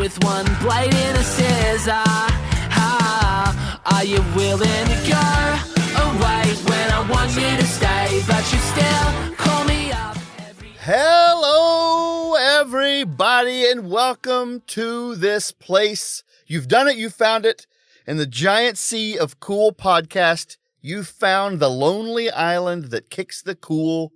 with one blade and a scissor. Are you willing to go away when I want you to stay, but you still call me up every... Hello, everybody, and welcome to this place. You've done it, you found it. In the giant sea of cool podcast, you found the lonely island that kicks the cool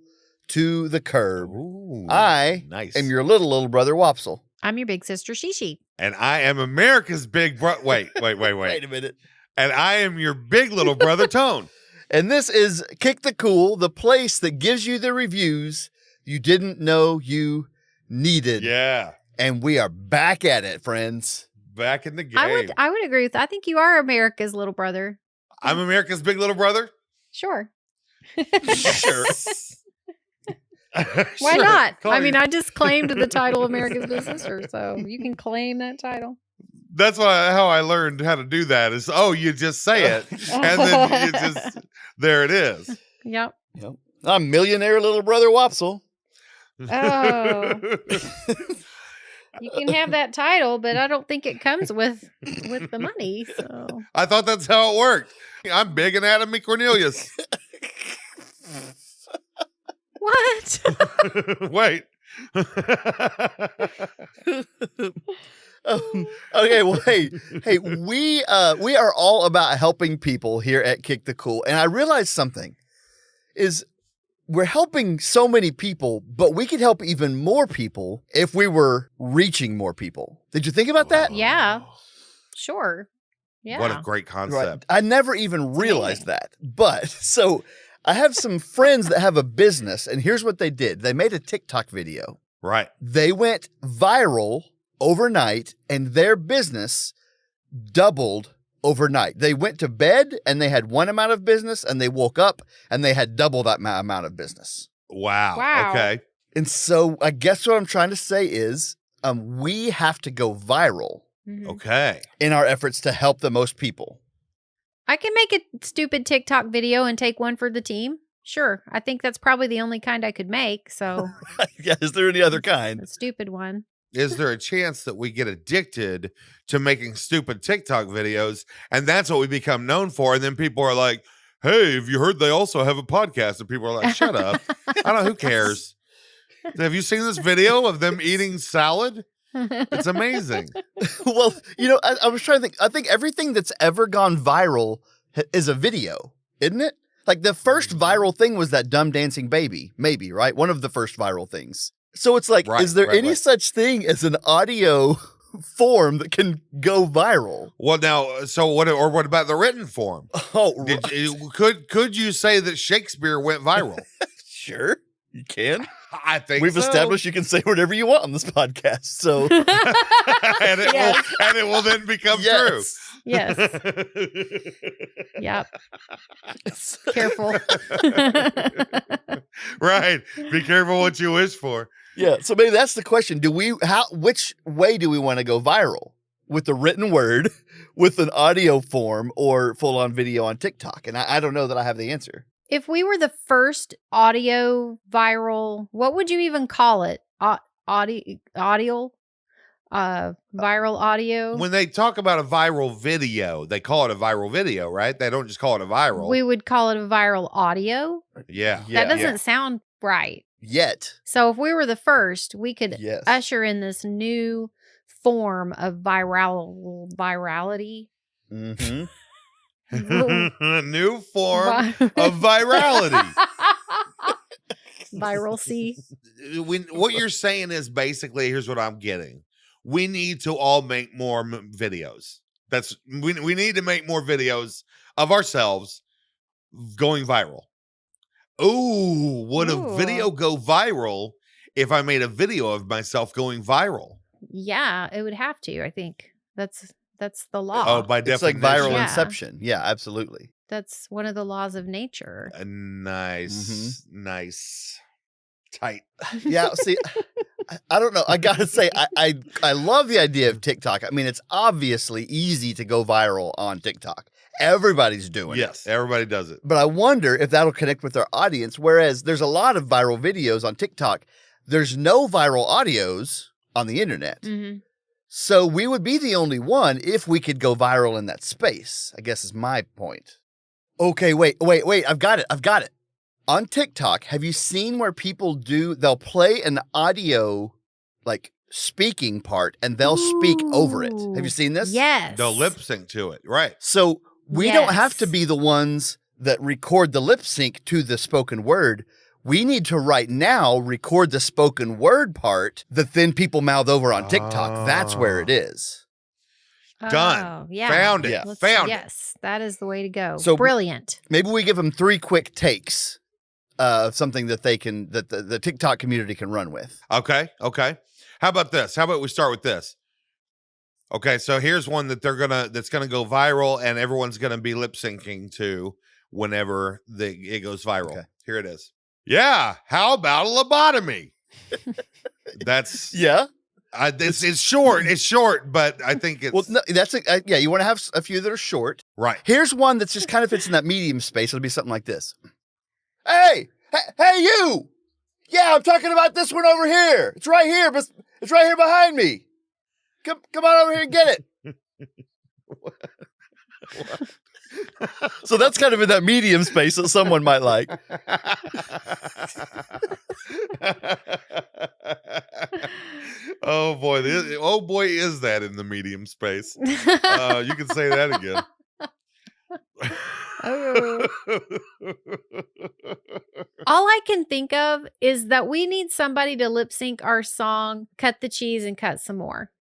to the curb. Ooh, I nice. am your little brother, Wopsle. I'm your big sister, Shishi. And I am America's big brother. Wait. Wait a minute. And I am your big little brother, Tone. And this is Kick the Cool, the place that gives you the reviews you didn't know you needed. Yeah. And we are back at it, friends. Back in the game. I would agree with that. I think you are America's little brother. I'm America's big little brother? Sure. Sure. Why Sure. not? Call I me. mean, I just claimed the title America's big sister, so you can claim that title. That's how I learned how to do that is, you just say it. And then you just, there it is. Yep. I'm millionaire little brother Wopsle. Oh. You can have that title, but I don't think it comes with the money. So I thought that's how it worked. I'm big and Adam Cornelius. what? Wait. Okay, well, hey, we are all about helping people here at Kick the Cool, and I realized something is we're helping so many people, but we could help even more people if we were reaching more people. Did you think about that? Yeah. Sure. Yeah. What a great concept. I never even realized that. But so I have some friends that have a business, and here's what they did. They made a TikTok video. Right. They went viral overnight, and their business doubled overnight. They went to bed and they had one amount of business, and they woke up and they had double that amount of business. Wow. Okay. And so I guess what I'm trying to say is we have to go viral Mhm. Okay. in our efforts to help the most people. I can make a stupid TikTok video and take one for the team. Sure. I think that's probably the only kind I could make. So Yeah, is there any other kind? a stupid one. Is there a chance that we get addicted to making stupid TikTok videos and that's what we become known for? And then people are like, hey, have you heard they also have a podcast? And people are like, shut up. I don't know. Who cares? Have you seen this video of them eating salad? It's amazing. Well, I was trying to think. I think everything that's ever gone viral is a video, isn't it? Like the first viral thing was that dumb dancing baby, maybe, right? One of the first viral things. So it's like, Right, is there any right. such thing as an audio form that can go viral? Well, now, so what about the written form? Oh, right. Could you say that Shakespeare went viral? Sure, you can. I think We've so. established you can say whatever you want on this podcast. So and it will then become yes. Yes. Yep. Careful. Right. Be careful what you wish for. Yeah. So maybe that's the question. Which way do we want to go viral? With the written word, with an audio form, or full on video on TikTok? And I don't know that I have the answer. If we were the first audio viral, what would you even call it? Audio? Viral audio? When they talk about a viral video, they call it a viral video, right? They don't just call it a viral. We would call it a viral audio. yeah. That doesn't sound right. Yet. So if we were the first, we could Yes. usher in this new form of virality. Mm-hmm. New form of virality. Viralcy. What you're saying is basically, here's what I'm getting. We need to all make more videos. We need to make more videos of ourselves going viral. Ooh, would a video go viral if I made a video of myself going viral? Yeah, it would have to. I think that's the law. Oh, by It's like definition. viral Yeah. inception. Yeah, absolutely. That's one of the laws of nature. Nice, nice, tight. Yeah. See, I don't know. I gotta say, I love the idea of TikTok. I mean, it's obviously easy to go viral on TikTok. Everybody's doing it. Yes, everybody does it. But I wonder if that'll connect with our audience. Whereas there's a lot of viral videos on TikTok. There's no viral audios on the internet. Mm-hmm. So we would be the only one if we could go viral in that space, I guess is my point. Okay, wait. I've got it. On TikTok, have you seen where people they'll play an audio, like, speaking part, and they'll speak over it. Have you seen this? Yes. They'll lip sync to it. Right. So we don't have to Yes. be the ones that record the lip sync to the spoken word. We need to right now record the spoken word part that then people mouth over on TikTok. That's where it is. Done. Oh, yeah. Found it. Yeah. Found it. Yes, that is the way to go. So- Brilliant. Maybe we give them 3 quick takes of something that they can, that the TikTok community can run with. Okay. How about this? How about we start with this? Okay, so here's one that that's gonna go viral, and everyone's gonna be lip syncing to whenever it goes viral. Okay. Here it is. Yeah. How about a lobotomy? That's Yeah. it's short. It's short, but I think it's Well, no, that's yeah. You want to have a few that are short. right. Here's one that's just kind of fits in that medium space. It'll be something like this. Hey, you! Yeah, I'm talking about this one over here. It's right here, but it's right here behind me. Come on over here and get it. So that's kind of in that medium space that someone might like. Oh boy, is that in the medium space? You can say that again. Oh. All I can think of is that we need somebody to lip sync our song, Cut the Cheese and Cut Some More,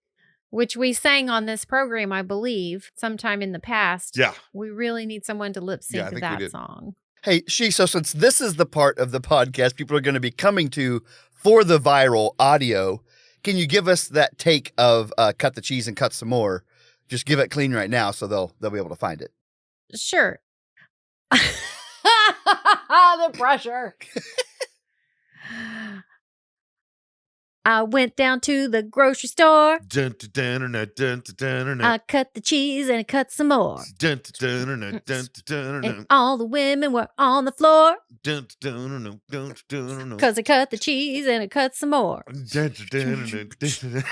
which we sang on this program, I believe, sometime in the past. Yeah. We really need someone to lip Yeah, I sync think we that did. song. Hey, so since this is the part of the podcast people are going to be coming to for the viral audio, can you give us that take of Cut the Cheese and Cut Some More? Just give it clean right now so they'll be able to find it. Sure. The pressure. I went down to the grocery store. Dun, dun, dun, dun, dun, dun, dun, I cut the cheese and I cut some more. dun, dun, dun, dun, dun, dun, And all the women were on the floor dun, dun, dun, dun, dun, dun, because I cut the cheese and I cut some more. dun, dun, dun, dun,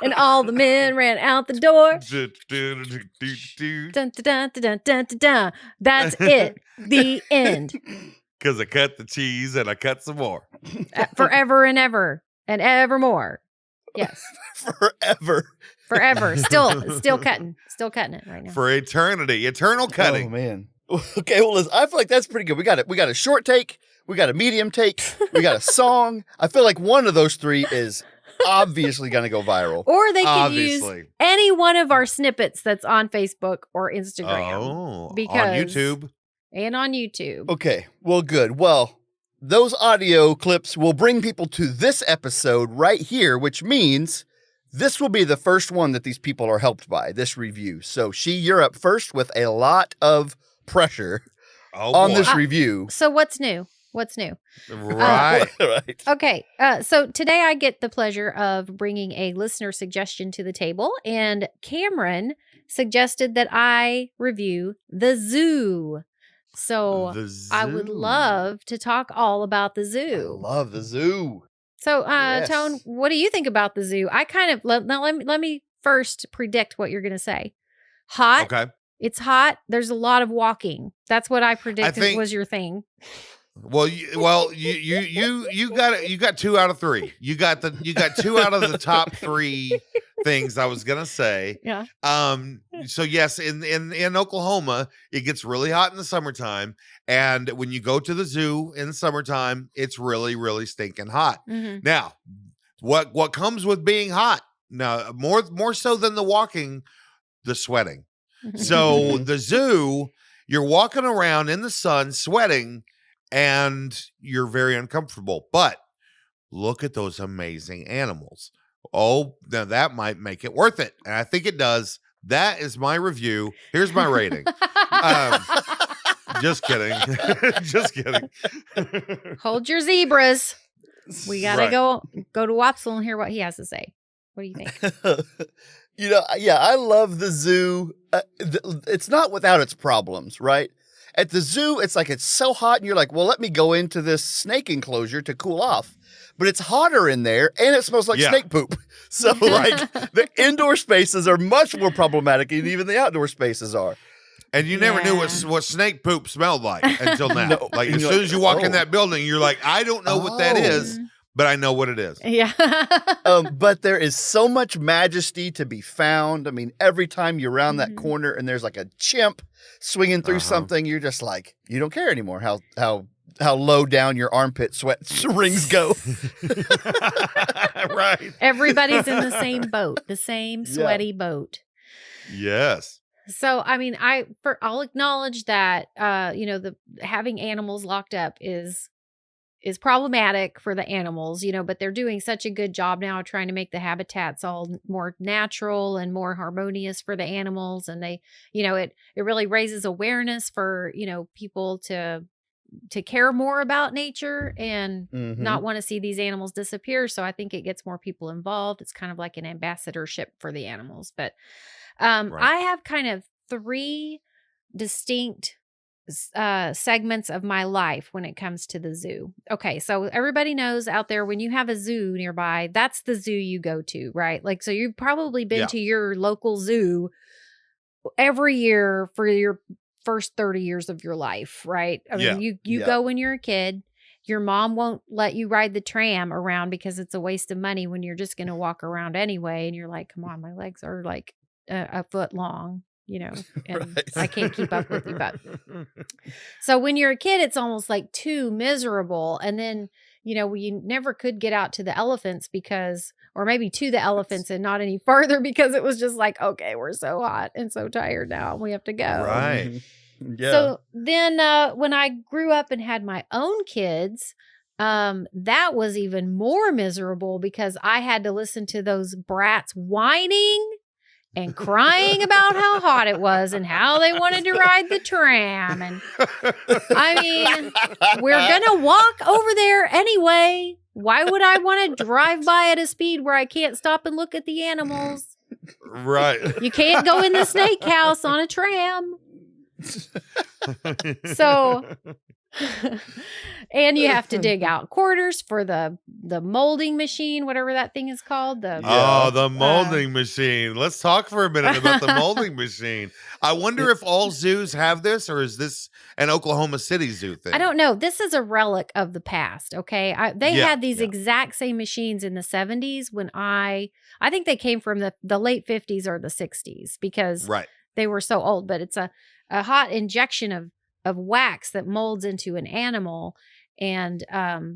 And all the men ran out the door. dun, dun, dun, dun, Dun, dun, dun, dun, dun, dun, dun. That's it. The end. Because I cut the cheese and I cut some more. Forever and ever and evermore. Yes. Forever. Still cutting it right now. For eternity. Eternal cutting. Oh man. Okay, well, listen, I feel like that's pretty good. We got it. We got a short take. We got a medium take. We got a song. I feel like one of those 3 is obviously going to go viral. Or they can Obviously. use any one of our snippets that's on Facebook or Instagram. Oh, on Because- YouTube. And on YouTube. Okay, well, good. Well, those audio clips will bring people to this episode right here, which means this will be the first one that these people are helped by, this review. So, you're up first with a lot of pressure Oh, on boy. this review. So what's new? Right. Right. Okay. So today I get the pleasure of bringing a listener suggestion to the table. And Cameron suggested that I review The Zoo. So The I would zoo. love to talk all about The I Zoo. love the zoo. So, Yes. Tone, what do you think about The Zoo? I kind of let me first predict what you're going to say. Hot. Okay. It's hot. There's a lot of walking. That's what I predicted think- was your thing. Well, you got 2 out of 3. You got 2 out of the top 3 things I was gonna say. Yeah. So yes, in Oklahoma, it gets really hot in the summertime, and when you go to the zoo in the summertime, it's really, really stinking hot. Mhm. Now, what comes with being hot? Now, more so than the walking, the sweating. So the zoo, you're walking around in the sun, sweating, and you're very uncomfortable. But look at those amazing animals. Oh, now that might make it worth it. And I think it does. That is my review. Here's my rating. Just kidding. Just kidding. Hold your zebras. We gotta Right. go to Wopsle and hear what he has to say. What do you think? Yeah, I love the zoo. It's not without its problems, right? At the zoo, it's like it's so hot, and you're like, well, let me go into this snake enclosure to cool off. But it's hotter in there, and it smells like snake poop. So, like, the indoor spaces are much more problematic than even the outdoor spaces are. And you never knew what snake poop smelled like until now. No. Like, And as you're soon like, as you walk oh. in that building, you're like, I don't know what that is, but I know what it is. Yeah. But there is so much majesty to be found. I mean, every time you're around that corner and there's like a chimp swinging through something, you're just like, you don't care anymore how low down your armpit sweat rings go. Right. Everybody's in the same boat, the same sweaty boat. Yes. So, I mean, I'll acknowledge that, the having animals locked up is problematic for the animals, but they're doing such a good job now trying to make the habitats all more natural and more harmonious for the animals. And they, it really raises awareness for, people to care more about nature and not want to see these animals disappear. So I think it gets more people involved. It's kind of like an ambassadorship for the animals. But I have kind of 3 distinct segments of my life when it comes to the zoo. Okay, so everybody knows out there when you have a zoo nearby, that's the zoo you go to, right? Like, so you've probably been to your local zoo every year for your first 30 years of your life, right? I mean, you go when you're a kid. Your mom won't let you ride the tram around because it's a waste of money when you're just going to walk around anyway. And you're like, come on, my legs are like a foot long, and I can't keep up with you. But so when you're a kid, it's almost like too miserable. And then, we never could get out to the elephants or maybe to the elephants and not any farther because it was just like, okay, we're so hot and so tired now. We have to go. Right. Yeah. So then when I grew up and had my own kids, that was even more miserable because I had to listen to those brats whining and crying about how hot it was and how they wanted to ride the tram. And I mean, we're going to walk over there anyway. Why would I want to drive by at a speed where I can't stop and look at the animals? Right. You can't go in the snake house on a tram. So, and you have to dig out quarters for the molding machine, whatever that thing is called. The molding machine. Let's talk for a minute about the molding machine. I wonder if all zoos have this, or is this an Oklahoma City zoo thing? I don't know. This is a relic of the past. Okay, they had these exact same machines in the 70s when I think they came from the late 50s or the 60s because they were so old. But it's a hot injection of wax that molds into an animal, and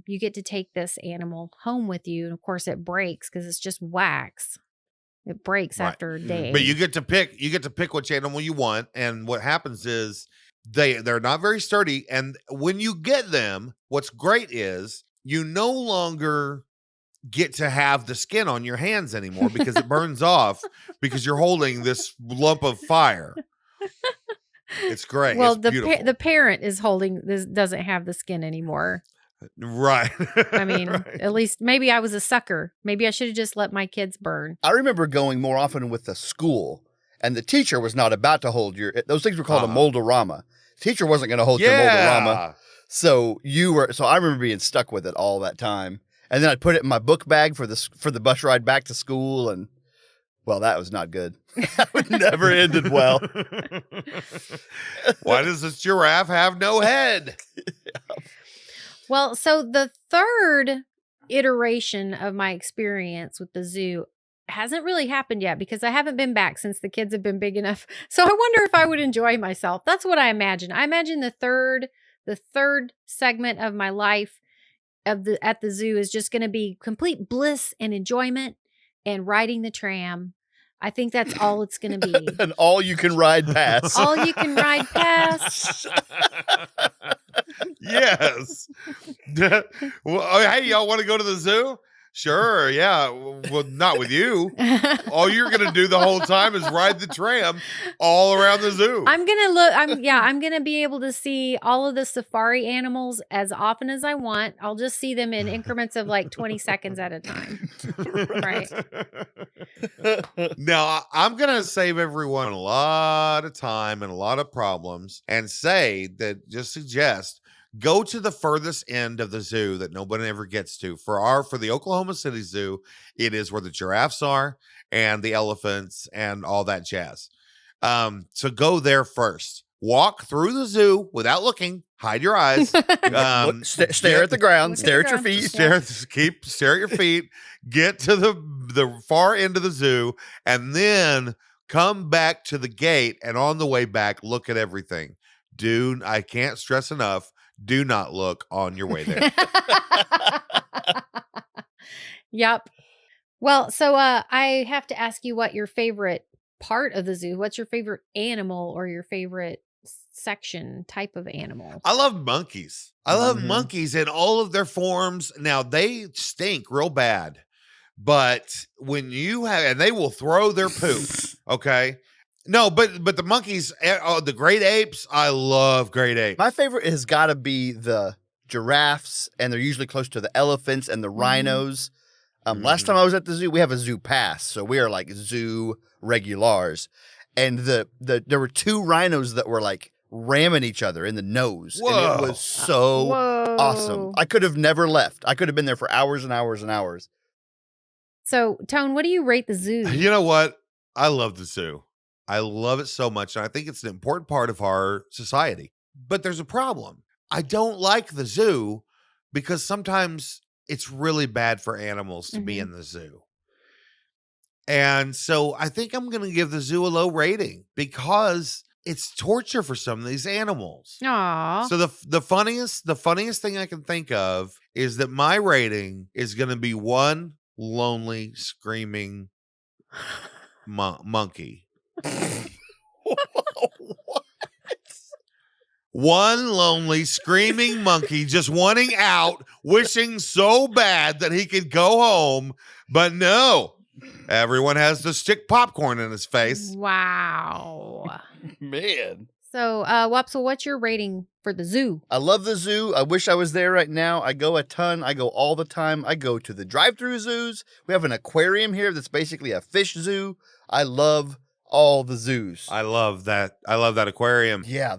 you get to take this animal home with you. And of course, it breaks because it's just wax. It breaks after a day. But you get to pick which animal you want, and what happens is they're not very sturdy. And when you get them, what's great is you no longer get to have the skin on your hands anymore because it burns off because you're holding this lump of fire. It's great. Well, it's the parent is holding this, doesn't have the skin anymore. Right. I mean, at least maybe I was a sucker. Maybe I should have just let my kids burn. I remember going more often with the school, and the teacher was not about to hold those things were called a moldorama. The teacher wasn't going to hold your moldorama. So I remember being stuck with it all that time. And then I'd put it in my book bag for the bus ride back to school, and well, that was not good. That never ended well. Why does this giraffe have no head? Well, so the third iteration of my experience with the zoo hasn't really happened yet because I haven't been back since the kids have been big enough. So I wonder if I would enjoy myself. That's what I imagine. I imagine the third segment of my life at the zoo is just going to be complete bliss and enjoyment and riding the tram. I think that's all it's going to be. And all you can ride past. All you can ride past. Yes. Well, hey, y'all want to go to the zoo? Sure, yeah. Well, not with you. All you're gonna do the whole time is ride the tram all around the zoo. I'm gonna be able to see all of the safari animals as often as I want. I'll just see them in increments of like 20 seconds at a time. Right. Now, I'm going to save everyone a lot of time and a lot of problems and suggest go to the furthest end of the zoo that nobody ever gets to. For the Oklahoma City Zoo, it is where the giraffes are and the elephants and all that jazz. So go there first. Walk through the zoo without looking. Hide your eyes. Stare at the ground. Look at Stare the at your ground. feet. Stare at your feet. Get to the far end of the zoo, and then come back to the gate. And on the way back, look at everything. I can't stress enough. Do not look on your way there. Yep. Well, so I have to ask you what your favorite part of the zoo. What's your favorite animal or your favorite section type of animal? I love monkeys. I love Mhm. monkeys in all of their forms. Now they stink real bad, but when you have, and they will throw their poop. Okay. No, but the monkeys, the great apes. I love great apes. My favorite has got to be the giraffes, and they're usually close to the elephants and the rhinos. Last time I was at the zoo, we have a zoo pass, so we are like zoo regulars. And there were 2 rhinos that were like ramming each other in the nose, and Whoa. it was so Whoa. awesome. I could have never left. I could have been there for hours and hours and hours. So, Tone, what do you rate the zoo? You know what? I love the zoo. I love it so much, and I think it's an important part of our society. But there's a problem. I don't like the zoo because sometimes it's really bad for animals to be in the zoo. And so I think I'm going to give the zoo a low rating because it's torture for some of these animals. Aw. So the funniest thing I can think of is that my rating is going to be one lonely screaming monkey. What? One lonely screaming monkey just wanting out, wishing so bad that he could go home, but no. Everyone has to stick popcorn in his face. Wow. Man. So, Wapsel, what's your rating for the zoo? I love the zoo. I wish I was there right now. I go a ton. I go all the time. I go to the drive-through zoos. We have an aquarium here that's basically a fish zoo. I love all the zoos. I love that. I love that aquarium. Yeah,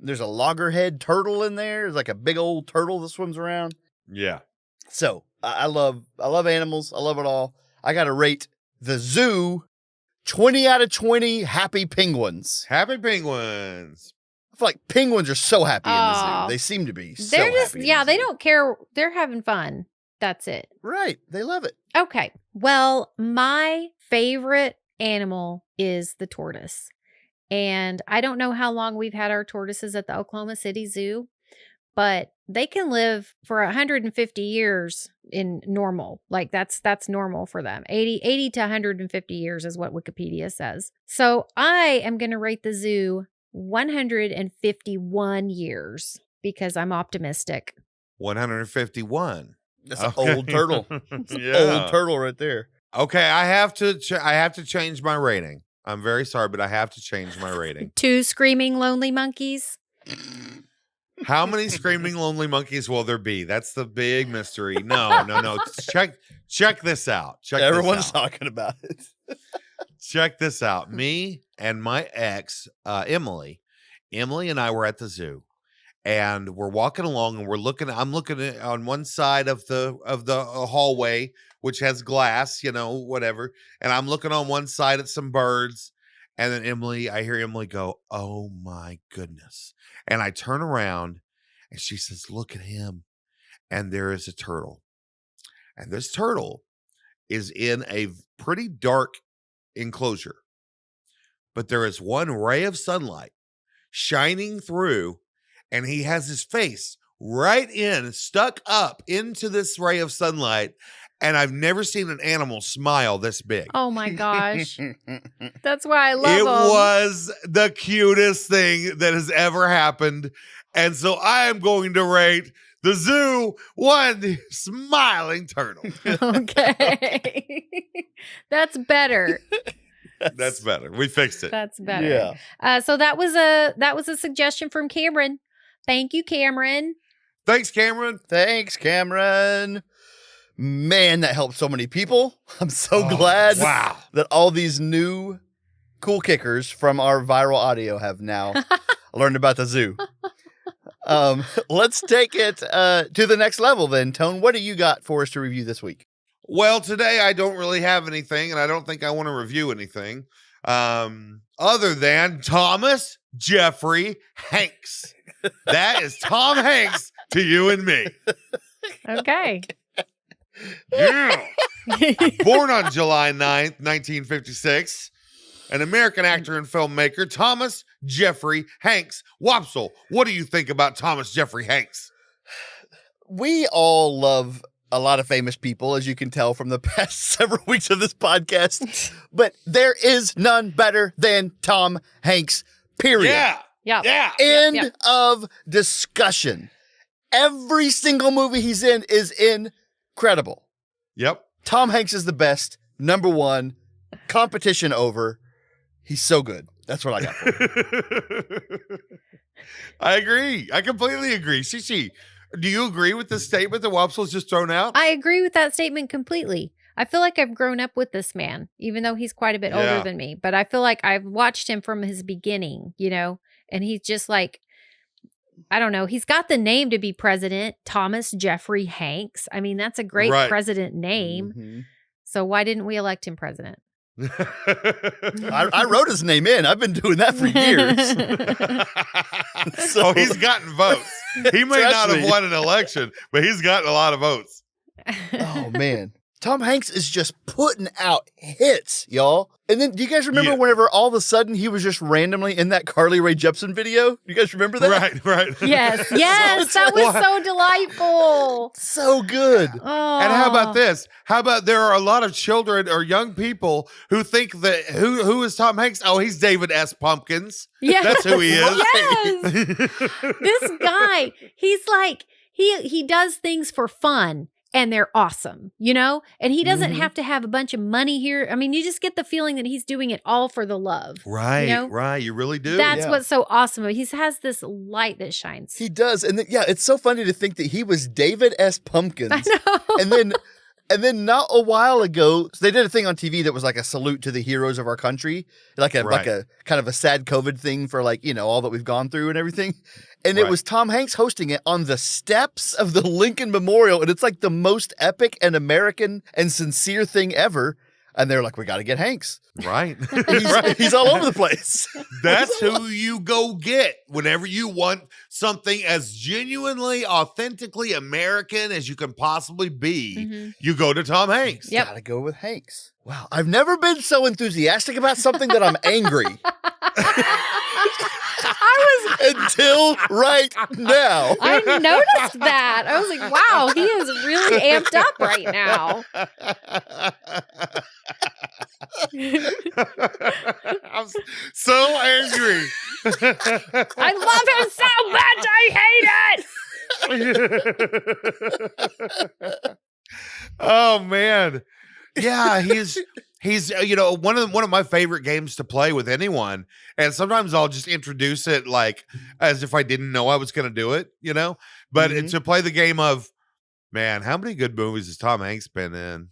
there's a loggerhead turtle in there. There's like a big old turtle that swims around. Yeah. So I love animals. I love it all. I got to rate the zoo 20 out of 20 happy penguins. Happy penguins. I feel like penguins are so happy in the Aw. zoo. They seem to be. They're just, happy in yeah, the they zoo. don't care. They're having fun. That's it. Right. They love it. Okay. Well, my favorite animal is the tortoise. And I don't know how long we've had our tortoises at the Oklahoma City Zoo, but they can live for 150 years in normal. Like that's normal for them. 80 to 150 years is what Wikipedia says. So I am going to rate the zoo 151 years because I'm optimistic. 151. That's an old turtle. That's an Yeah. old turtle right there. Okay, I have to change my rating. I'm very sorry, but I have to change my rating. 2 screaming lonely monkeys. How many screaming lonely monkeys will there be? That's the big mystery. No. Check this out. Everyone's talking about it. Check this out. Me and my ex, Emily and I were at the zoo, and we're walking along, and I'm looking at on one side of the hallway, which has glass, whatever. And I'm looking on one side at some birds, and then I hear Emily go, "Oh my goodness." And I turn around and she says, "Look at him." And there is a turtle. And this turtle is in a pretty dark enclosure. But there is one ray of sunlight shining through, and he has his face stuck up into this ray of sunlight. And I've never seen an animal smile this big. Oh my gosh. That's why I love It them. was the cutest thing that has ever happened. And so I am going to rate The zoo won smiling turtle. Okay. That's better. That's better. We fixed it. That's better. So that was a suggestion from Cameron. Thank you, Cameron. Thanks, Cameron. Thanks, Cameron. Man, that helped so many people. I'm so glad that all these new cool kickers from our viral audio have now learned about the zoo. Let's take it to the next level then. Tone, what do you got for us to review this week? Well, today I don't really have anything, and I don't think I want to review anything other than Thomas Jeffrey Hanx. That is Tom Hanks to you and me. Okay. Yeah. Born on July 9th, 1956, an American actor and filmmaker, Thomas Jeffrey Hanx. Wopsle, what do you think about Thomas Jeffrey Hanx? We all love a lot of famous people, as you can tell from the past several weeks of this podcast, but there is none better than Tom Hanks, period. Yeah. End of discussion. Every single movie he's in is incredible. Yep. Tom Hanks is the best. Number one. Competition over. He's so good. That's what I got for him. I agree. I completely agree. Shishi, do you agree with the statement that Wopsle's just thrown out? I agree with that statement completely. I feel like I've grown up with this man, even though he's quite a bit older than me. But I feel like I've watched him from his beginning, and he's just like, I don't know. He's got the name to be president, Thomas Jeffrey Hanks. I mean, that's a great president name. Mm-hmm. So why didn't we elect him president? I wrote his name in. I've been doing that for years. So he's gotten votes. He may not have won an election, but he's gotten a lot of votes. Oh, man. Tom Hanks is just putting out hits, y'all. And then, do you guys remember whenever all of a sudden he was just randomly in that Carly Rae Jepsen video? You guys remember that? Right. Yes, that was so delightful. So good. Oh. And how about this? How about there are a lot of children or young people who think that who is Tom Hanks? Oh, he's David S. Pumpkins. Yeah. That's who he is. Yes. This guy, he's like, he does things for fun. And they're awesome, And he doesn't have to have a bunch of money here. I mean, you just get the feeling that he's doing it all for the love. Right, right. You really do. That's what's so awesome. He has this light that shines. He does. And it's so funny to think that he was David S. Pumpkins. I know. And then not a while ago, so they did a thing on TV that was like a salute to the heroes of our country, like a kind of a sad COVID thing for all that we've gone through and everything. And it was Tom Hanks hosting it on the steps of the Lincoln Memorial. And it's like the most epic and American and sincere thing ever. And they're like, we got to get Hanks. Right. He's all over the place. That's who you go get whenever you want something as genuinely, authentically American as you can possibly be. Mm-hmm. You go to Tom Hanks. Yep. Gotta go with Hanks. Wow. I've never been so enthusiastic about something that I'm angry. Until right now. I noticed that. I was like, wow, he is really amped up right now. I'm so angry. I love him so much. I hate it. Oh, man. Yeah, he's one of my favorite games to play with anyone, and sometimes I'll just introduce it like as if I didn't know I was going to do it, but to play the game of, man, how many good movies has Tom Hanks been in?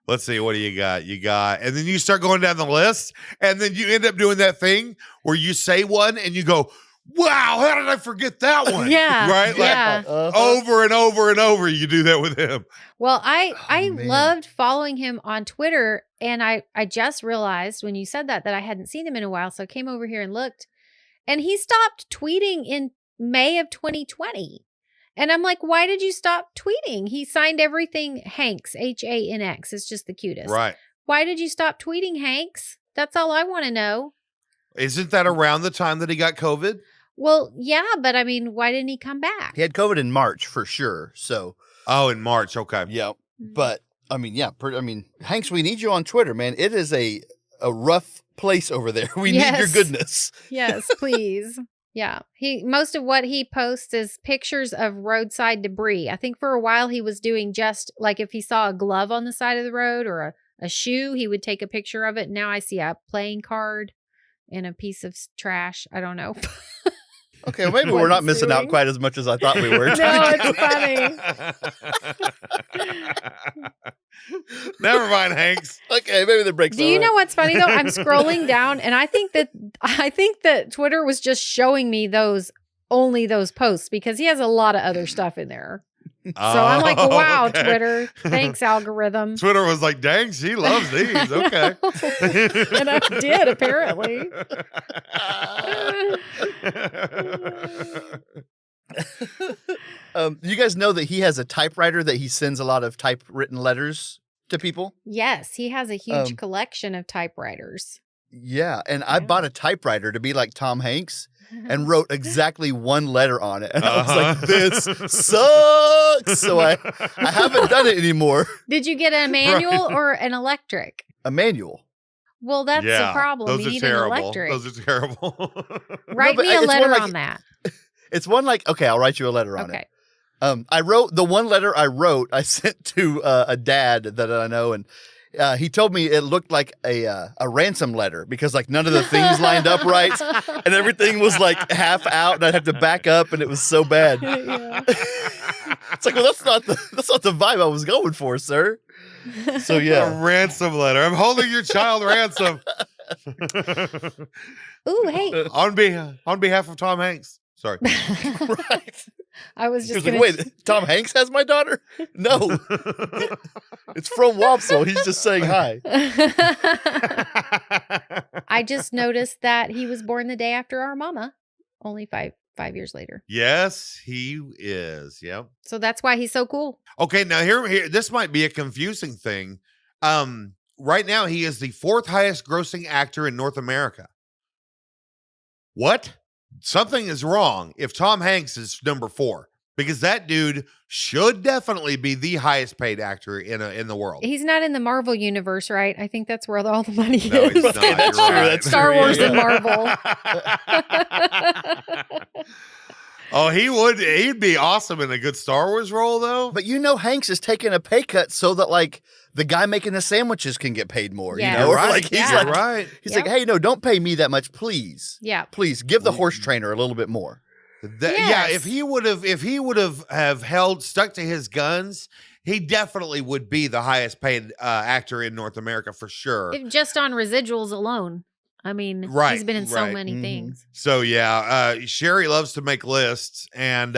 Let's see, what do you got? And then you start going down the list, and then you end up doing that thing where you say one and you go, wow, how did I forget that one? Yeah. Right? Like over and over and over, you do that with him. Well, I loved following him on Twitter, and I just realized when you said that I hadn't seen him in a while, so I came over here and looked, and he stopped tweeting in May of 2020. And I'm like, why did you stop tweeting? He signed everything Hanks, Hanx. It's just the cutest. Right. Why did you stop tweeting Hanks? That's all I want to know. Isn't that around the time that he got COVID? Well, yeah, but I mean, why didn't he come back? He had COVID in March for sure. So, in March, okay, yeah. But I mean, Hanks, we need you on Twitter, man. It is a rough place over there. We need your goodness. Yes, please. Yeah. Most of what he posts is pictures of roadside debris. I think for a while he was doing just like if he saw a glove on the side of the road or a shoe, he would take a picture of it. Now I see a playing card and a piece of trash. I don't know. Okay, well, maybe What we're not he's missing out doing. quite as much as I thought we were. No, it's funny. Never mind, Hanks. Okay, maybe the breaks. Do you know what's funny though? I'm scrolling down and I think that Twitter was just showing me only those posts because he has a lot of other stuff in there. So I'm like, wow, okay. Twitter. Thanks, algorithm. Twitter was like, dang, she loves these. Okay. And I did, apparently. You guys know that he has a typewriter that he sends a lot of typewritten letters to people? Yes, he has a huge collection of typewriters. Yeah, and I Yeah. bought a typewriter to be like Tom Hanks and wrote exactly one letter on it. And I was like, this sucks. So I haven't done it anymore. Did you get a manual or an electric? A manual. Well, that's the problem. Those You are need terrible. an electric. Those are terrible. Write but me a it's one letter like- on that. It's one like, okay, I'll write you a letter on Okay. it. I wrote the one letter I wrote, I sent to a dad that I know, and he told me it looked like a ransom letter because like none of the things lined up right, and everything was like half out, and I'd have to back up, and it was so bad. Yeah. It's like, well, that's not the vibe I was going for, sir. So yeah, A ransom letter. I'm holding your child ransom. Ooh, hey. on behalf of Tom Hanks. Sorry. right. I was He just was like, gonna wait, Tom Hanks has my daughter? No, it's from Wopsle. He's just saying hi. I just noticed that he was born the day after our mama, only five years later. Yes, he is. Yep. So that's why he's so cool. Okay, now here this might be a confusing thing. Right now he is the 4th highest grossing actor in North America. What? Something is wrong if Tom Hanks is number 4 because that dude should definitely be the highest paid actor in the world. He's not in the Marvel universe, right? I think that's where all the money No, is. he's not. Okay, that's You're true, right. that's Star true, Wars yeah. and Marvel. Oh, he'd be awesome in a good Star Wars role though. But you know, Hanks is taking a pay cut so that like the guy making the sandwiches can get paid more. Yeah. You know, You're or right. like he's Yeah. like, right. he's Yep. like, hey, no, don't pay me that much, please. Yeah. Please give the horse trainer a little bit more. Yeah, Yes. if he would have stuck to his guns, he definitely would be the highest paid actor in North America for sure. Just on residuals alone. I mean, Right, he's been in so right. many Mhm. things. So yeah, Sherry loves to make lists, and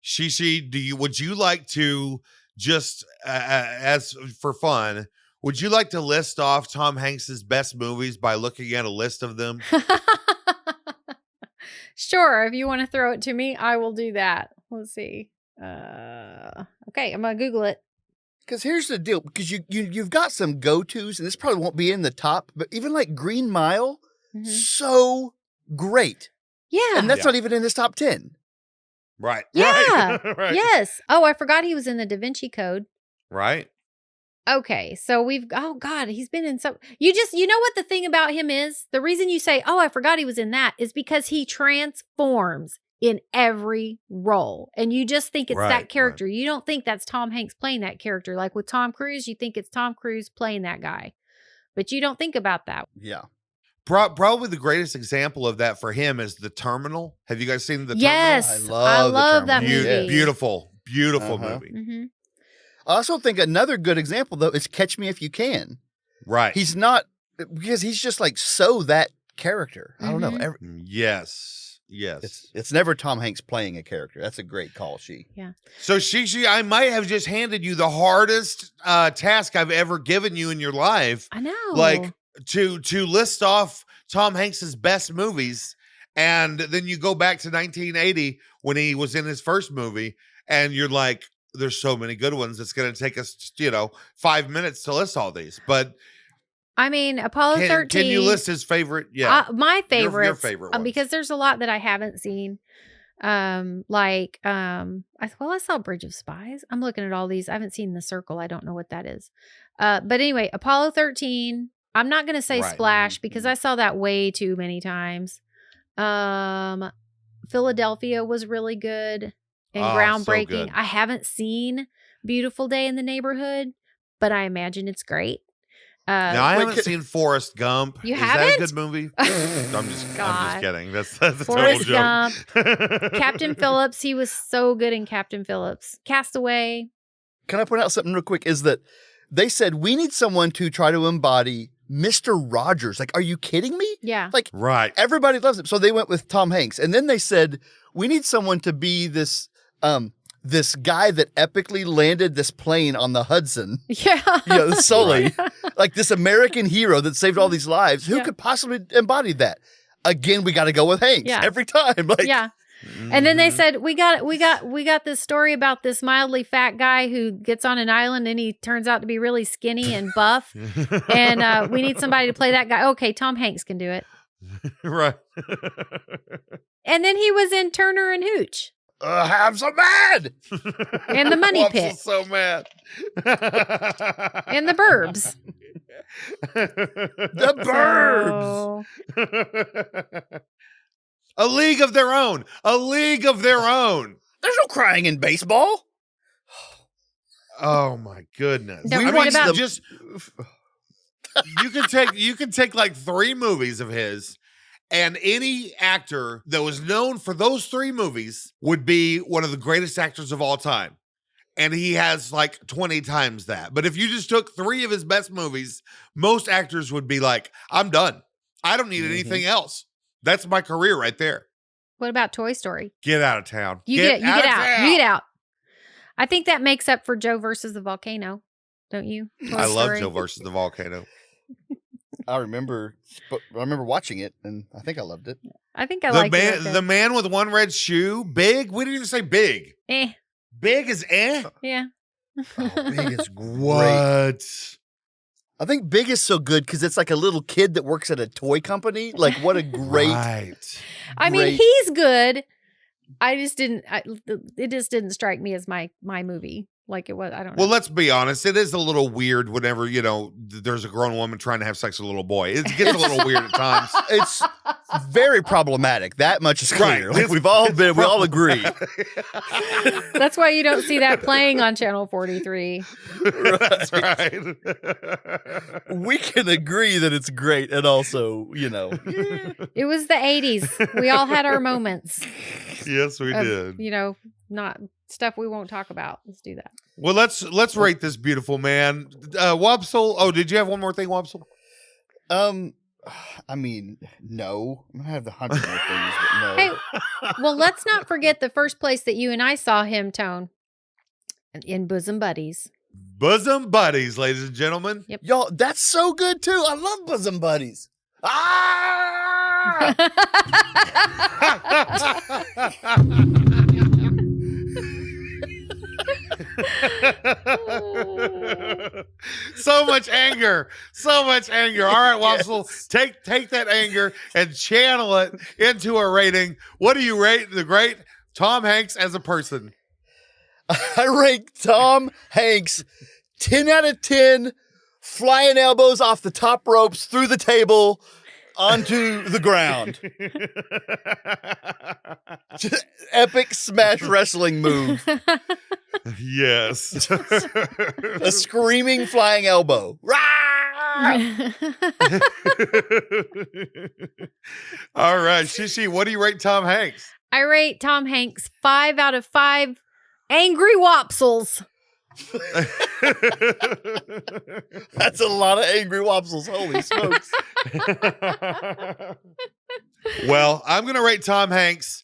Shishi, would you like to just as for fun? Would you like to list off Tom Hanks's best movies by looking at a list of them? Sure. If you want to throw it to me, I will do that. Let's see. Okay, I'm going to Google it. Because here's the deal, because you've got some go-tos, and this probably won't be in the top, but even like Green Mile, Mhm. so great. Yeah. And that's Yeah. not even in this top 10. Right. Yeah. Right. Right. Yes. Oh, I forgot he was in the Da Vinci Code. Right. Okay, so oh God, he's been in some. You know what the thing about him is? The reason you say, oh, I forgot he was in that is because he transforms in every role. And you just think it's Right, that character. You don't think that's Tom Hanks playing that character. Like with Tom Cruise, you think it's Tom Cruise playing that guy. But you don't think about that. Yeah. Probably the greatest example of that for him is The Terminal. Have you guys seen The Yes. I I love love, The that Terminal. movie. Yes. Beautiful Uh-huh. movie. Hmm. I also think another good example, though, is Catch Me If You Can. Right. He's not, because he's just like so that character. I don't know. Mhm. Yes. Yes. It's never Tom Hanks playing a character. That's a great call, She. So Shishi, I might have just handed you the hardest task I've ever given you in your life. I know. Like to list off Tom Hanks's best movies, and then you go back to 1980 when he was in his first movie, and you're like, there's so many good ones. It's going to take us, 5 minutes to list all these. But I mean, Apollo 13. can you list his favorite? Yeah. My Your favorites, favorite ones. because there's a lot that I haven't seen. I saw Bridge of Spies. I'm looking at all these. I haven't seen The Circle. I don't know what that is. But anyway, Apollo 13. I'm not going to say Right. Splash because I saw that way too many times. Philadelphia was really good and Oh, so groundbreaking. good. I haven't seen Beautiful Day in the Neighborhood, but I imagine it's great. Now I wait, haven't seen Forrest Gump. You Is that a haven't? good movie? I'm just God. kidding. That's a total Forrest joke. Gump, Captain Phillips. He was so good in Captain Phillips. Castaway. Can I point out something real quick? Is that they said we need someone to try to embody Mr. Rogers. Like, are you kidding me? Yeah. Like, Right. everybody loves him. So they went with Tom Hanks. And then they said, we need someone to be this this guy that epically landed this plane on the Hudson. Yeah. Sully. Like this American hero that saved all these lives. Who Yeah. could possibly embody that? Again, we got to go with Hanks Yeah. every time. Like, Yeah. And then they Mhm. said, we got this story about this mildly fat guy who gets on an island and he turns out to be really skinny and buff. And we need somebody to play that guy. Okay, Tom Hanks can do it. Right. And then he was in Turner and Hooch I'm so mad. and The Money Whoops Pit is so mad. and The Burbs. The Burbs. So, A League of Their Own. A League of Their Own. There's no crying in baseball. Oh my goodness. Don't I forget mean, about- just you can take like 3 movies of his, and any actor that was known for those 3 movies would be one of the greatest actors of all time. And he has like 20 times that. But if you just took 3 of his best movies, most actors would be like, I'm done. I don't need anything else. That's my career right there. what about Toy Story? Get out of town. You get of out. town. You get out. I think that makes up for Joe versus the volcano, don't you? Toy I love Story. Joe versus the volcano. I remember watching it, and I think I loved it. I think I The like man, it. the man with one red shoe, big. We didn't even say big. Eh, Big is yeah. Oh, Big is great. What? I think Big is so good because it's like a little kid that works at a toy company. Like, what a great. Right. I mean, great- he's good. I just didn't. It just didn't strike me as my movie like it was. I don't know. Well, let's be honest. It is a little weird whenever, there's a grown woman trying to have sex with a little boy. It gets a little weird at times. It's very problematic. That much is clear. Right. Like, we all agree. That's why you don't see that playing on Channel 43. That's right. We can agree that it's great, and also, It was the 80s. We all had our moments. Yes, we of, did. Not stuff we won't talk about. Let's do that. Well, let's rate this beautiful man. Wopsle. Oh, did you have one more thing, Wopsle? I mean, no. I have the 100 more things, but no. Hey, well, let's not forget the first place that you and I saw him, Tone, in Bosom Buddies. Bosom buddies, ladies and gentlemen. Y'all, that's so good too. I love Bosom Buddies. Ah! So much anger. So much anger. All right, Wopsle, take that anger and channel it into a rating. What do you rate the great Tom Hanks as a person? I rank Tom Hanks 10 out of 10, flying elbows off the top ropes through the table onto the ground. Just epic smash wrestling move. Yes. A screaming flying elbow. Rah! All right, Shishi, what do you rate Tom Hanks? I rate Tom Hanks 5 out of 5 angry wopsles. That's a lot of angry wopsles. Holy smokes. Well, I'm going to rate Tom Hanks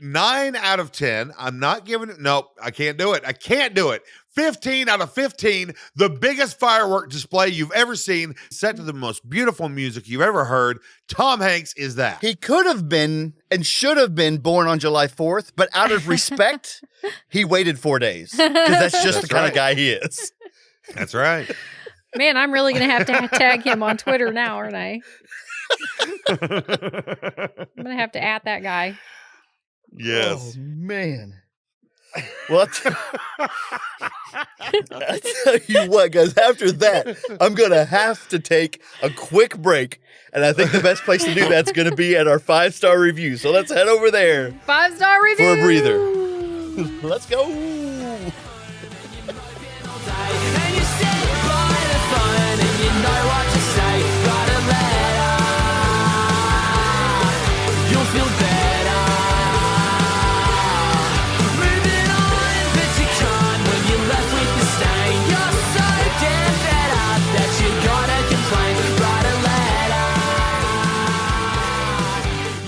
9 out of 10. I'm not giving it. Nope, I can't do it. I can't do it. 15 out of 15. The biggest firework display you've ever seen, set to the most beautiful music you've ever heard. Tom Hanks is that. He could have been and should have been born on July 4th, but out of respect, he waited 4 days. Because that's just the That's kind right. of guy he is. That's right. Man, I'm really going to have to tag him on Twitter now, aren't I? I'm going to have to at that guy. Yes. Oh, man. Well, I tell you what, guys, after that, I'm going to have to take a quick break. And I think the best place to do that's going to be at our 5-star review. So let's head over there 5-star review for a breather. Let's go. And you sit by the phone and you know what to say. Write a letter, you'll feel better. Moving on, but you can't when you're left with the stain. You're so damn fed up that you gotta complain. Write a letter,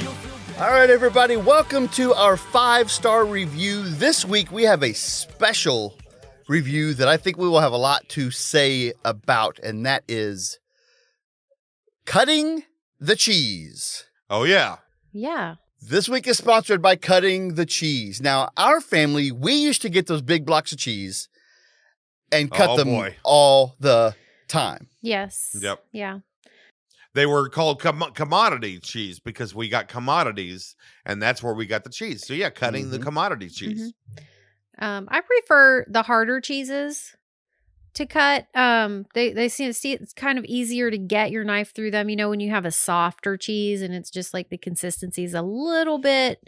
you'll feel better. All right, everybody, welcome to our 5-star review. This week, we have a special review that I think we will have a lot to say about, and that is Cutting the Cheese. Oh, yeah. Yeah. This week is sponsored by Cutting the Cheese. Now, our family, we used to get those big blocks of cheese and cut Oh, them boy. all the time. Yes. Yep. Yeah. They were called commodity cheese because we got commodities, and that's where we got the cheese. So, yeah, cutting the commodity cheese. I prefer the harder cheeses to cut. They see it's kind of easier to get your knife through them. You know, when you have a softer cheese and it's just like the consistency is a little bit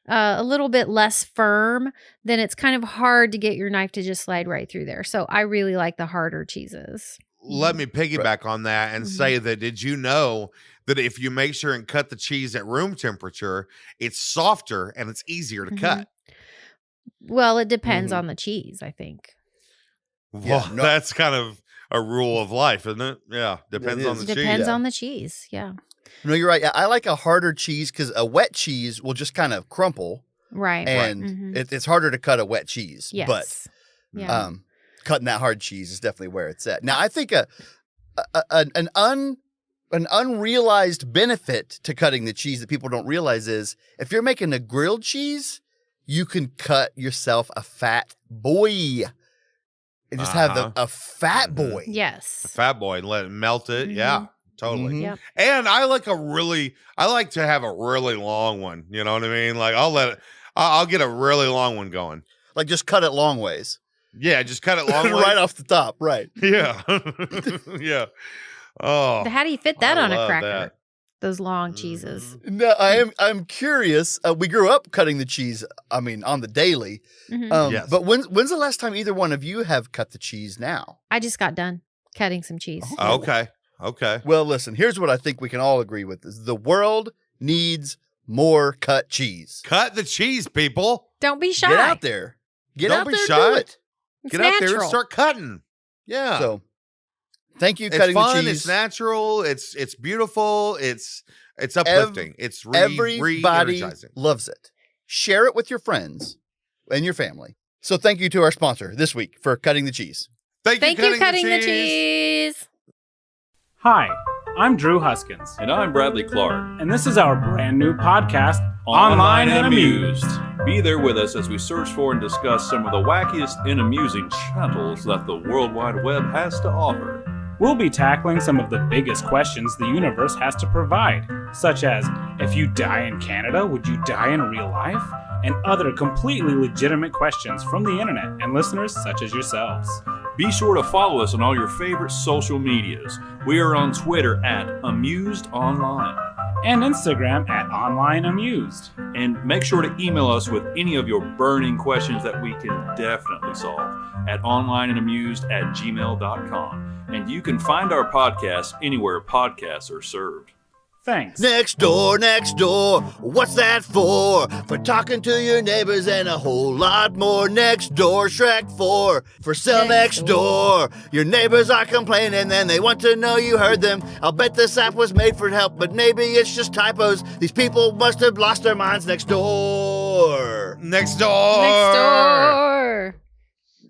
less firm, then it's kind of hard to get your knife to just slide right through there. So I really like the harder cheeses. Let me piggyback on that and say that did you know that if you make sure and cut the cheese at room temperature, it's softer and it's easier to cut? Well, it depends on the cheese, I think. Well, that's kind of a rule of life, isn't it? Yeah, depends on the cheese. Depends on the cheese, yeah. No, you're right. I like a harder cheese because a wet cheese will just kind of crumple. Right. And it's harder to cut a wet cheese. Yes. But yeah. cutting that hard cheese is definitely where it's at. Now, I think an unrealized benefit to cutting the cheese that people don't realize is if you're making a grilled cheese, you can cut yourself a fat boy and just have a fat boy. Yes. A fat boy and let it melt it. Yeah, totally. Yep. And I like to have a really long one. You know what I mean? Like I'll get a really long one going. Like just cut it long ways. Yeah, just cut it long ways. Right off the top, right. Yeah. Yeah. Oh. How do you fit that I on a love cracker? that. Those long cheeses. No, I'm curious. We grew up cutting the cheese, on the daily. Yes. But when's the last time either one of you have cut the cheese now? I just got done cutting some cheese. Okay. Well, listen, here's what I think we can all agree with is the world needs more cut cheese. Cut the cheese, people. Don't be shy. Get out there. Don't out be there shy. Do it. It's Get out there and natural. start cutting. Yeah. So, thank you, it's Cutting fun, the Cheese. it's natural, it's beautiful, it's uplifting. It's Everybody re-energizing. loves it. Share it with your friends and your family. So thank you to our sponsor this week for Cutting the Cheese. Thank you, cutting the cheese. Hi, I'm Drew Huskins, And I'm Bradley Clark. and this is our brand new podcast, Online and Amused. Be there with us as we search for and discuss some of the wackiest and amusing channels that the World Wide Web has to offer. We'll be tackling some of the biggest questions the universe has to provide, such as, if you die in Canada, would you die in real life? And other completely legitimate questions from the internet and listeners such as yourselves. Be sure to follow us on all your favorite social medias. We are on Twitter at AmusedOnline. And Instagram at Online Amused. And make sure to email us with any of your burning questions that we can definitely solve at onlineandamused@gmail.com. And you can find our podcast anywhere podcasts are served. Thanks. Next door, what's that for? For talking to your neighbors and a whole lot more. Next door, Shrek 4, for sale next door. Your neighbors are complaining and they want to know you heard them. I'll bet this app was made for help, but maybe it's just typos. These people must have lost their minds next door. Next door. Next door.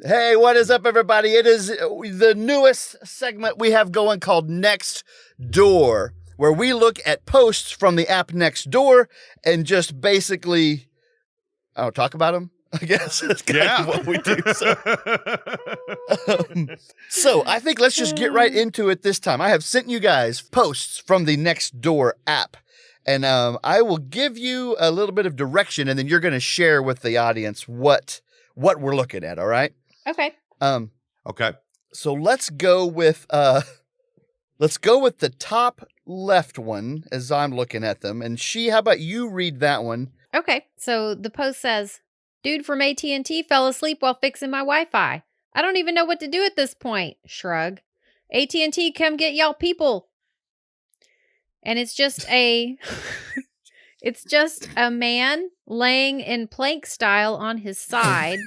Hey, what is up, everybody? It is the newest segment we have going called Next Door, where we look at posts from the app Next Door and just basically, talk about them, I guess. That's kind of what we do. So I think let's just get right into it this time. I have sent you guys posts from the Next Door app, and I will give you a little bit of direction, and then you're going to share with the audience what what we're looking at. All right. Okay. Okay. So let's go with the top left one as I'm looking at them. And how about you read that one? Okay. So the post says, dude from AT&T fell asleep while fixing my Wi-Fi. I don't even know what to do at this point. Shrug. AT&T, come get y'all people. And it's just it's just a man laying in plank style on his side.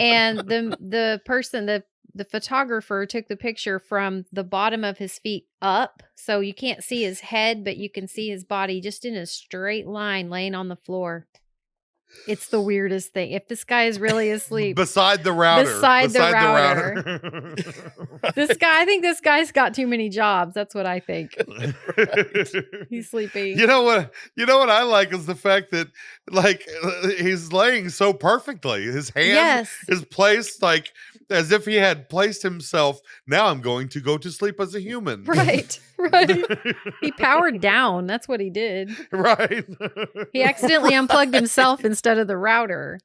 And the person, the photographer took the picture from the bottom of his feet up. So you can't see his head, but you can see his body just in a straight line laying on the floor. It's the weirdest thing. If this guy is really asleep. Beside the router. Beside the router. I think this guy's got too many jobs. That's what I think. He's sleepy. You know what I like is the fact that like he's laying so perfectly. His hand is placed like as if he had placed himself. Now I'm going to go to sleep as a human. Right. He powered down. That's what he did. Right. He accidentally unplugged himself instead of the router.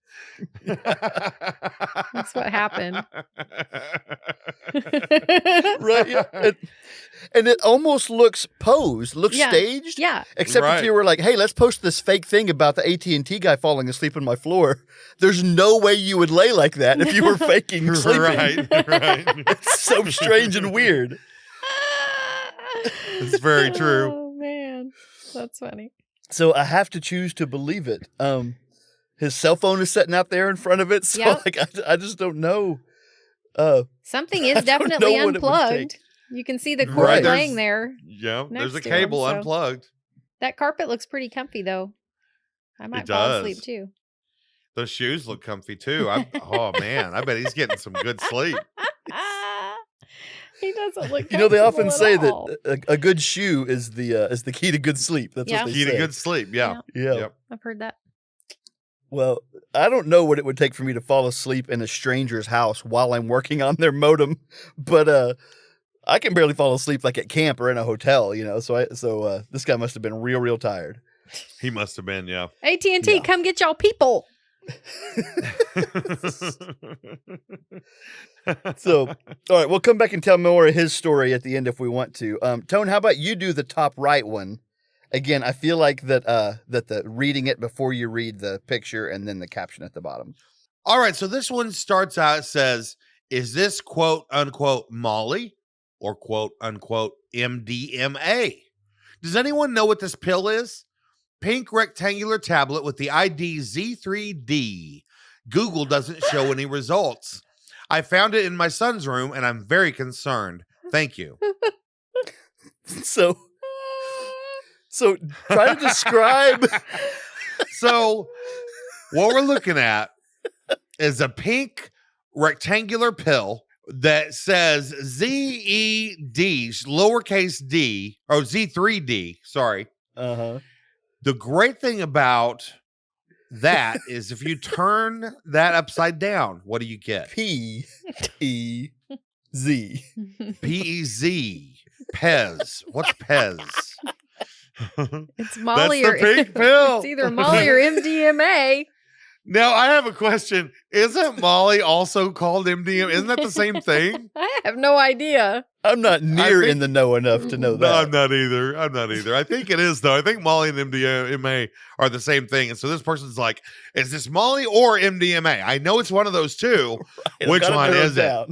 That's what happened. Right. Yeah. And it almost looks posed, staged. Yeah. Except if you were like, hey, let's post this fake thing about the AT&T guy falling asleep on my floor. There's no way you would lay like that if you were faking sleeping. Right. It's so strange and weird. It's very true. Oh, man. That's funny. So I have to choose to believe it. His cell phone is sitting out there in front of it. So like, I just don't know. Something is definitely unplugged. You can see the cord laying there. Yeah, there's a cable unplugged. That carpet looks pretty comfy, though. I might fall asleep, too. Those shoes look comfy, too. Oh, man. I bet he's getting some good sleep. He doesn't look. You know, they often say that a good shoe is the key to good sleep. That's what they say. Key to good sleep. Yeah. Yep. I've heard that. Well, I don't know what it would take for me to fall asleep in a stranger's house while I'm working on their modem, but I can barely fall asleep like at camp or in a hotel, you know. So this guy must have been real tired. He must have been, yeah. AT&T, come get y'all people. So, all right, we'll come back and tell more of his story at the end if we want to. Tone, how about you do the top right one? Again, I feel like that the reading it before you read the picture and then the caption at the bottom. All right, so this one starts out, says, is this quote unquote Molly or quote unquote MDMA? Does anyone know what this pill is? Pink rectangular tablet with the ID Z3D. Google doesn't show any results. I found it in my son's room and I'm very concerned. Thank you. So try to describe. So what we're looking at is a pink rectangular pill that says ZED, lowercase d, or Z3D, sorry. Uh-huh. The great thing about that is if you turn that upside down, what do you get? P-E-Z. P-E-Z. Pez. What's Pez? It's Molly That's the pink pill. It's either Molly or MDMA. Now, I have a question. Isn't Molly also called MDMA? Isn't that the same thing? I have no idea. I'm not near in the know enough to know that. No, I'm not either. I think it is, though. I think Molly and MDMA are the same thing. And so this person's like, is this Molly or MDMA? I know it's one of those two. Right, which one is it?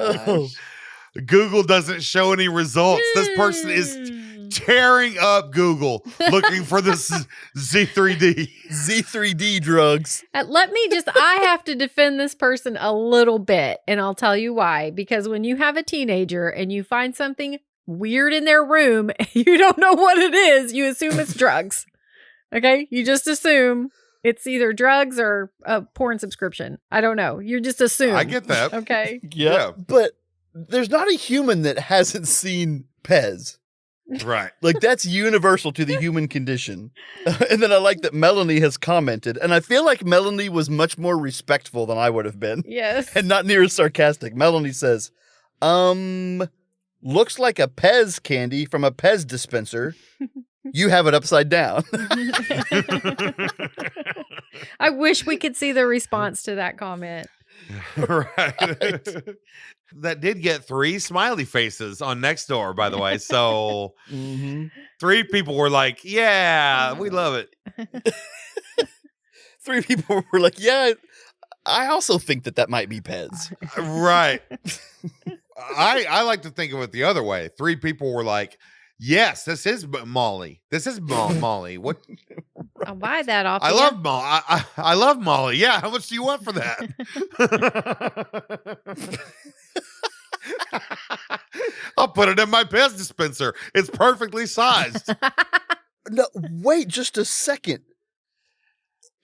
Oh. Google doesn't show any results. This person is tearing up Google looking for this Z3D drugs. I have to defend this person a little bit, and I'll tell you why. Because when you have a teenager and you find something weird in their room, you don't know what it is, you assume it's drugs. Okay? You just assume it's either drugs or a porn subscription. I don't know. You just assume. I get that. Okay? Yeah. But there's not a human that hasn't seen Pez. Right. Like, that's universal to the human condition. And then I like that Melanie has commented, and I feel like Melanie was much more respectful than I would have been. Yes. And not near as sarcastic. Melanie says, looks like a Pez candy from a Pez dispenser. You have it upside down. I wish we could see the response to that comment. Right. That did get 3 smiley faces on Nextdoor, by the way. So Mm-hmm. 3 people were like, "Yeah, we love it." 3 people were like, "Yeah, I also think that might be Pez." Right. I like to think of it the other way. 3 people were like, "Yes, this is Molly. This is Molly. What? I'll buy that off. I you. love Molly. I love Molly. Yeah, how much do you want for that?" I'll put it in my Pez dispenser. It's perfectly sized. No, wait just a second.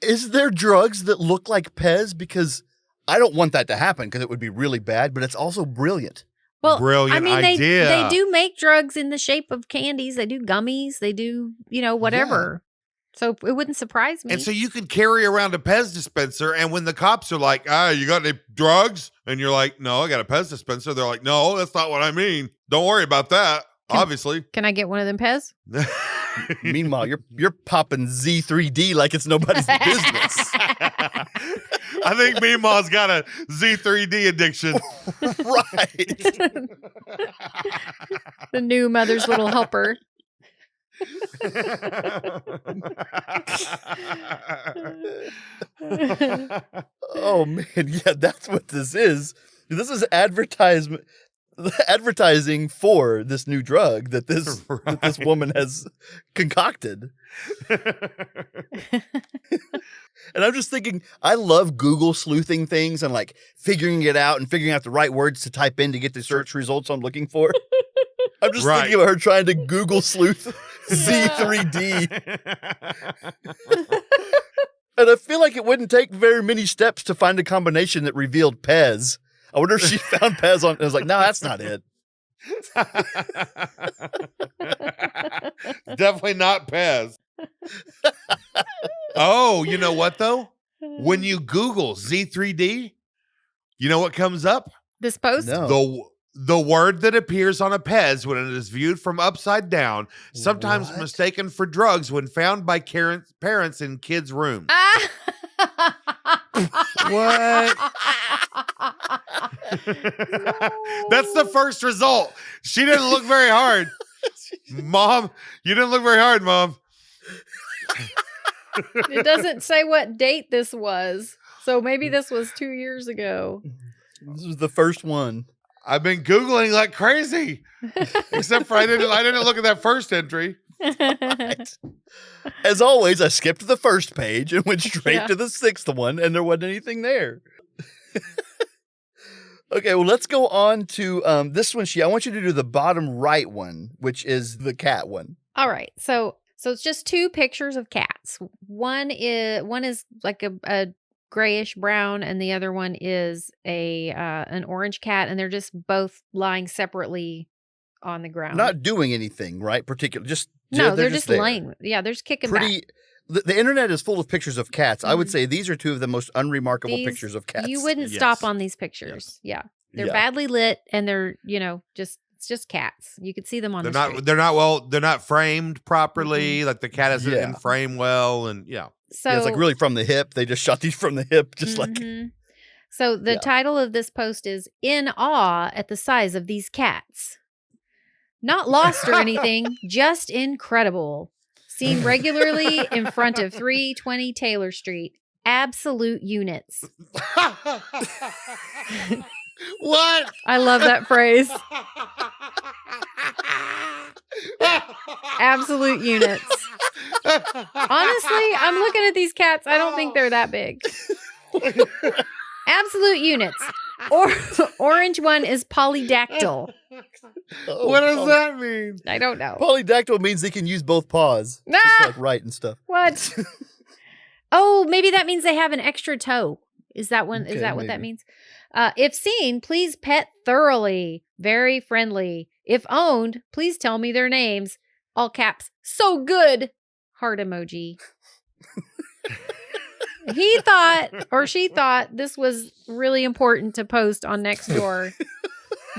Is there drugs that look like Pez? Because I don't want that to happen because it would be really bad, but it's also brilliant. Well, Brilliant I mean, idea. They do make drugs in the shape of candies. They do gummies. They do, whatever. So it wouldn't surprise me. And so you could carry around a Pez dispenser, and when the cops are like, "You got any drugs?" And you're like, "No, I got a Pez dispenser." They're like, "No, that's not what I mean. Don't worry about that." Obviously. Can I get one of them Pez? Meanwhile, you're popping Z3D like it's nobody's business. I think Meemaw's got a Z3D addiction. Right. The new mother's little helper. Oh man, yeah, that's what this is. This is advertising for this new drug that this woman has concocted. And I'm just thinking, I love Google sleuthing things and like figuring it out and figuring out the right words to type in to get the search results I'm looking for. I'm just thinking of her trying to Google sleuth Z3D. And I feel like it wouldn't take very many steps to find a combination that revealed Pez. I wonder if she found Pez on. I was like, no, that's not it. Definitely not Pez. Oh, you know what though? When you Google Z3D, you know what comes up? This post? No. The word that appears on a Pez when it is viewed from upside down, sometimes What? mistaken for drugs when found by parents in kids' rooms. What? That's the first result. She didn't look very hard. Mom, you didn't look very hard, Mom. It doesn't say what date this was. So maybe this was 2 years ago. This was the first one. I've been Googling like crazy. Except for I didn't look at that first entry. Right. As always, I skipped the first page and went straight Yeah. to the 6th one, and there wasn't anything there. Okay, well, let's go on to this one. I want you to do the bottom right one, which is the cat one. All right. So it's just 2 pictures of cats. One is like a grayish brown, and the other one is an orange cat, and they're just both lying separately on the ground. Not doing anything, right? Particular, just no, they're just there. laying. Yeah, they're just kicking Pretty. back. The internet is full of pictures of cats. I would Mhm. say these are 2 of the most unremarkable These- pictures of cats. You wouldn't Yes. stop on these pictures. Yeah, they're Yeah. badly lit, and they're it's just cats. You could see them on They're the not street. they're not framed properly. Like the cat isn't Yeah. in frame well, and yeah. So Yeah, it's like really from the hip. They just shot these from the hip, just like Mhm. So the Yeah. title of this post is "In Awe at the Size of These Cats." Not lost or anything, just incredible. Seen regularly in front of 320 Taylor Street. Absolute units. What? I love that phrase. Absolute units. Honestly, I'm looking at these cats. I don't think they're that big. Absolute units. Orange one is polydactyl. oh, What does that mean? I don't know. Polydactyl means they can use both paws. Just Ah! like write and stuff. What? Oh, maybe that means they have an extra toe. Is that what Okay, that maybe. means? If seen, please pet thoroughly. Very friendly. If owned, please tell me their names. All caps. So good. Heart emoji. He thought, or she thought, this was really important to post on Nextdoor.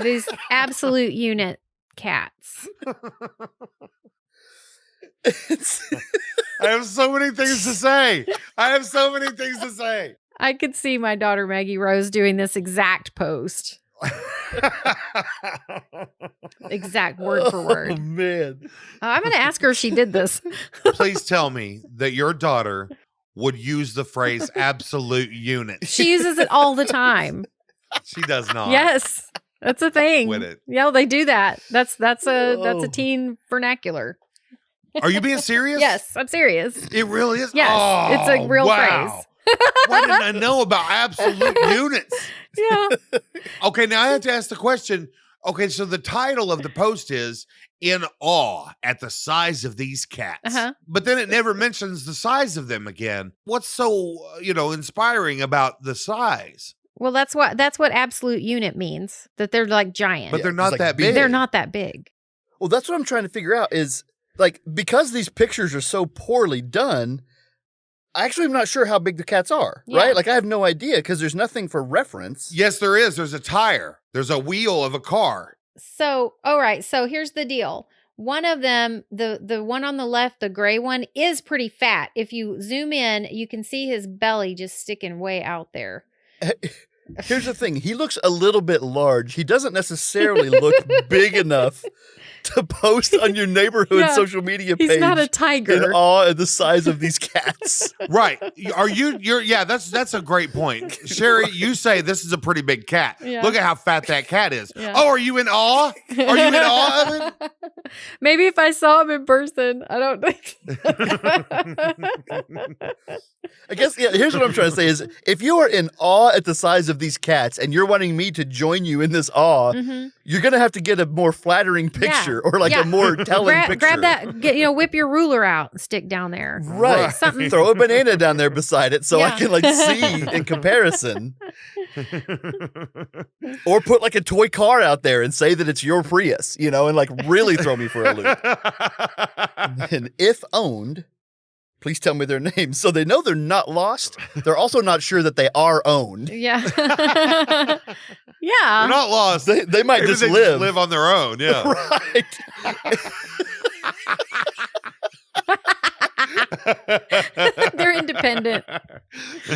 These absolute unit cats. I have so many things to say. I could see my daughter Maggie Rose doing this exact post. Exact word for Oh, word. man. I'm going to ask her if she did this. Please tell me that your daughter would use the phrase absolute unit. She uses it all the time. She does not. Yes. That's a thing. Quit it. Yeah, they do that. That's a Oh. teen vernacular. Are you being serious? Yes, I'm serious. It really is? Yes, Oh, it's a real wow. phrase. Why didn't I know about absolute units? Yeah. Okay, now I have to ask the question. Okay, so the title of the post is "In Awe at the Size of These Cats," but then it never mentions the size of them again. What's so inspiring about the size? Well, that's what absolute unit means. That they're like giant. But they're not like that big. big. They're not that big. Well, that's what I'm trying to figure out is, like, because these pictures are so poorly done, I actually am not sure how big the cats are, Yeah. right? Like, I have no idea because there's nothing for reference. Yes, there is. There's a tire. There's a wheel of a car. So, all right. So here's the deal. One of them, the one on the left, the gray one, is pretty fat. If you zoom in, you can see his belly just sticking way out there. Here's the thing. He looks a little bit large. He doesn't necessarily look big enough to post on your neighborhood Yeah. social media page. He's not a in tiger. awe at the size of these cats. Right. Yeah, that's a great point. Sherry, you say this is a pretty big cat. Yeah. Look at how fat that cat is. Yeah. Oh, are you in awe? Are you in awe of it? Maybe if I saw him in person, I don't think. I guess, yeah, here's what I'm trying to say is if you are in awe at the size of these cats and you're wanting me to join you in this awe, Mhm. you're going to have to get a more flattering picture or like Yeah. a more telling picture. Grab that, whip your ruler out and stick down there. Right. Something. Throw a banana down there beside it so I Yeah. can like see in comparison. Or put like a toy car out there and say that it's your Prius, and like really throw me for a loop. And if owned, please tell me their names so they know they're not lost. They're also not sure that they are owned. Yeah. They're Yeah. not lost. They might Maybe just they live. on their own. Yeah. Right. They're independent.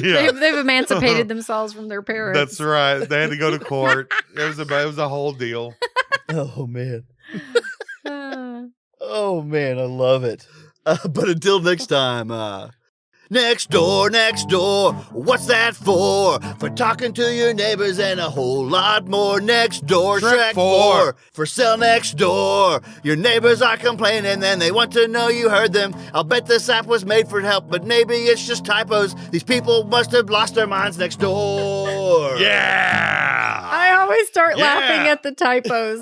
Yeah. They've emancipated themselves from their parents. That's right. They had to go to court. It was a whole deal. Oh, man. Uh, Oh, man. I love it. But until next time, next door, what's that for? For talking to your neighbors and a whole lot more. Next door, Shrek Shrek 4. For sale next door. Your neighbors are complaining and they want to know you heard them. I'll bet this app was made for help, but maybe it's just typos. These people must have lost their minds next door. Yeah. I always start Yeah. laughing at the typos.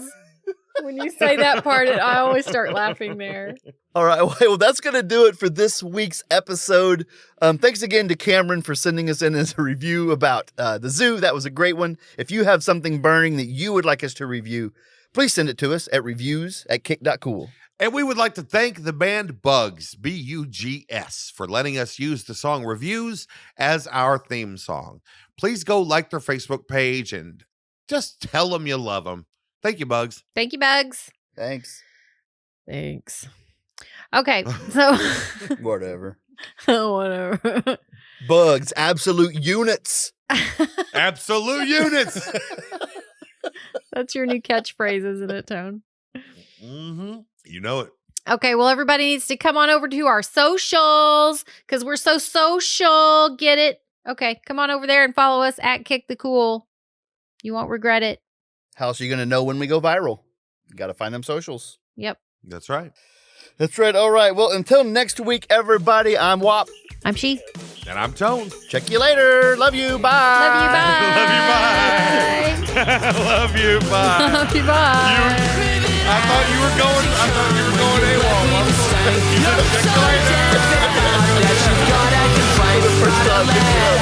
When you say that part, I always start laughing there. All right. Well, that's going to do it for this week's episode. Thanks again to Cameron for sending us in as a review about the zoo. That was a great one. If you have something burning that you would like us to review, please send it to us at reviews@kick.cool. And we would like to thank the band Bugs, Buggs, for letting us use the song Reviews as our theme song. Please go like their Facebook page and just tell them you love them. Thank you, Bugs. Thank you, Bugs. Thanks. Thanks. Okay, so Whatever. whatever. Bugs, absolute units. Absolute units. That's your new catchphrase, isn't it, Tone? Mm-hmm. You know it. Okay, well, everybody needs to come on over to our socials because we're so social. Get it? Okay, come on over there and follow us at Kick the Cool. You won't regret it. How else are you going to know when we go viral? You got to find them socials. Yep. That's right. That's right. All right. Well, until next week, everybody, I'm Wop. I'm She. And I'm Tone. Check you later. Love you. Bye. Love you. Bye. Love you. Bye. Love you. Bye. I thought you were going AWOL. You're so dead that you gotta complain. First time.